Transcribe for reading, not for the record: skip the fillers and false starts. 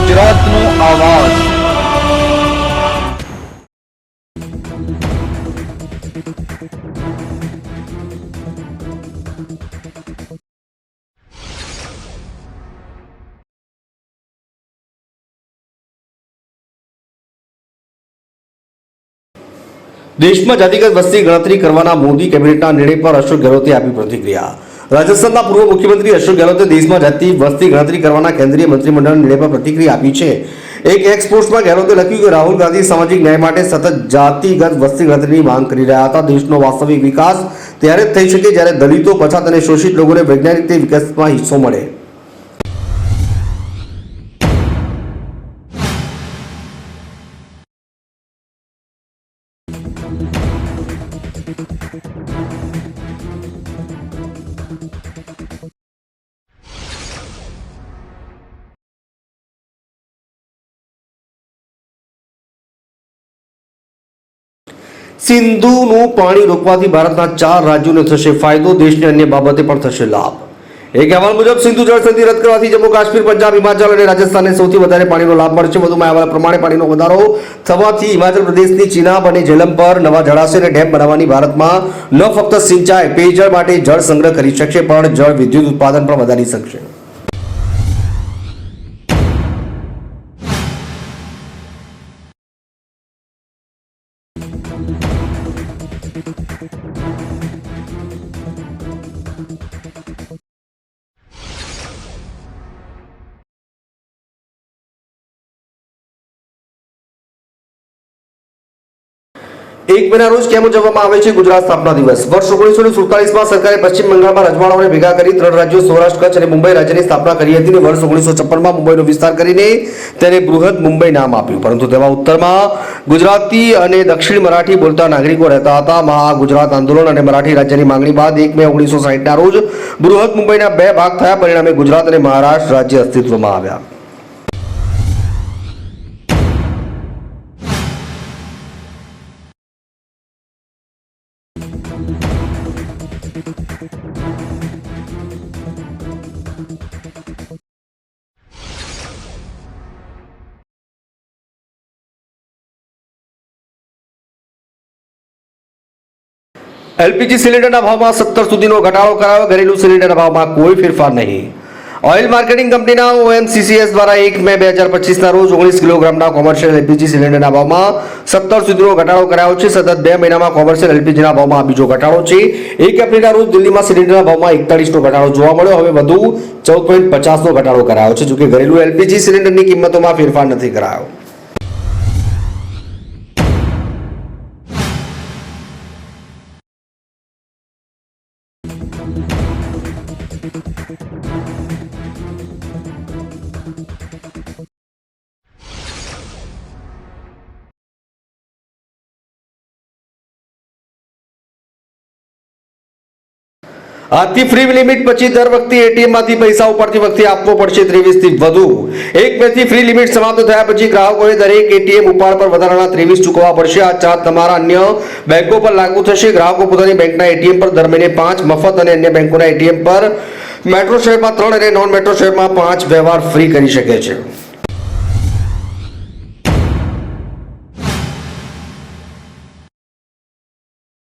ગુજરાતનો આવાજ। દેશમાં જાતિગત વસ્તી ગણતરી કરવાના મોદી કેબિનેટના નિર્ણય પર અશોક ગેહલોતે આપી પ્રતિક્રિયા। રાજસ્થાનના પૂર્વ મુખ્યમંત્રી અશોક ગેહલોતે દેશમાં જાતિ વસ્તી ગણતરી કરવાના કેન્દ્રીય મંત્રીમંડળના નિર્ણય પર પ્રતિક્રિયા આપી છે। એક એક્સ પોસ્ટમાં ગેહલોતે લખ્યું કે રાહુલ ગાંધી સામાજિક ન્યાય માટે સતત જાતિગત વસ્તી ગણતરીની માંગ કરી રહ્યા હતા। દેશનો વાસ્તવિક વિકાસ ત્યારે જ થઈ શકે જ્યારે દલિતો, પછાત અને શોષિત લોકોને વૈજ્ઞાનિક રીતે વિકાસમાં હિસ્સો મળે। સિંધુનું પાણી રોકવાથી ભારતના 4 રાજ્યોને થશે ફાયદો, દેશને અન્ય બાબતે પણ થશે લાભ। એક અહેવાલ મુજબ સિંધુ જળ સંધિ રદ કરવાથી જમ્મુ કાશ્મીર, પંજાબ, હિમાચલ અને રાજસ્થાનને સૌથી વધારે પાણીનો લાભ મળશે। વધુમાં અહેવાલ પ્રમાણે પાણીનો વધારો થવાથી હિમાચલ પ્રદેશની ચિનાબ અને ઝેલમ પર નવા જળાશય અને ડેમ બનાવવાની ભારતમાં ન ફક્ત સિંચાઈ, પેયજળ માટે જળ સંગ્રહ કરી શકશે પણ જળ વિદ્યુત ઉત્પાદન પણ વધારી શકશે। એક મેના રોજ કેમ ઉજવવામાં આવે છે ગુજરાત સ્થાપના દિવસ? વર્ષ 1947માં સરકારે પશ્ચિમ બંગાળમાં રજવાડાઓને ભેગા કરી 3 રાજ્યો સૌરાષ્ટ્ર, કચ્છ અને મુંબઈ રાજ્યની સ્થાપના કરી હતી અને વર્ષ 1956માં મુંબઈનો વિસ્તાર કરીને તેને બૃહદ મુંબઈ નામ આપ્યું। પરંતુ તેમાં ઉત્તરમાં ગુજરાતી અને દક્ષિણ મરાઠી બોલતા નાગરિકો રહેતા હતા। મહાગુજરાત આંદોલન અને મરાઠી રાજ્યની માંગણી બાદ 1 મે 1960ના રોજ બૃહદ મુંબઈના 2 ભાગ થયા। પરિણામે ગુજરાત અને મહારાષ્ટ્ર રાજ્ય અસ્તિત્વમાં આવ્યા। એલપીજી સિલિન્ડરના ભાવમાં 17 સુધીનો ઘટાડો કરાયો। ઘરેલું સિલિન્ડરના ભાવમાં કોઈ ફેરફાર નહીં। ઓઇલ માર્કેટિંગ કંપનીના ઓએમસીસીએસ દ્વારા 1 મે 2025ના રોજ 19 કિલોગ્રામના કોમર્શિયલ એલપીજી સિલિન્ડરના ભાવમાં 17 સુધીનો ઘટાડો કરાયો છે। સતત 2 મહિનામાં કોમર્શિયલ એલપીજીના ભાવમાં બીજો ઘટાડો છે। 1 એપ્રિલના રોજ દિલ્હીમાં સિલિન્ડરના ભાવમાં 41નો ઘટાડો જોવા મળ્યો। હવે વધુ 14.50નો ઘટાડો કરાયો છે। જોકે ઘરેલું એલપીજી સિલિન્ડરની કિંમતોમાં ફેરફાર નથી કરાયો। આજથી ફ્રી લિમિટ પછી દર વખતે એટીએમમાંથી પૈસા ઉપાડતી વખતે આપવો પડશે 23થી વધુ। 1 મેથી ફ્રી લિમિટ સમાપ્ત થયા પછી ગ્રાહકોએ દરેક એટીએમ ઉપાડ પર વધારાના 23 ચૂકવવા પડશે। આ ચાર્જ તમારા અન્ય બેંકો પર લાગુ થશે। ગ્રાહકો પોતાની બેંકના એટીએમ પર દર મહિને 5 મફત અને અન્ય બેંકોના એટીએમ પર મેટ્રો શહેરમાં 3 અને નોન મેટ્રો શહેરમાં 5 વ્યવહાર ફ્રી કરી શકે છે।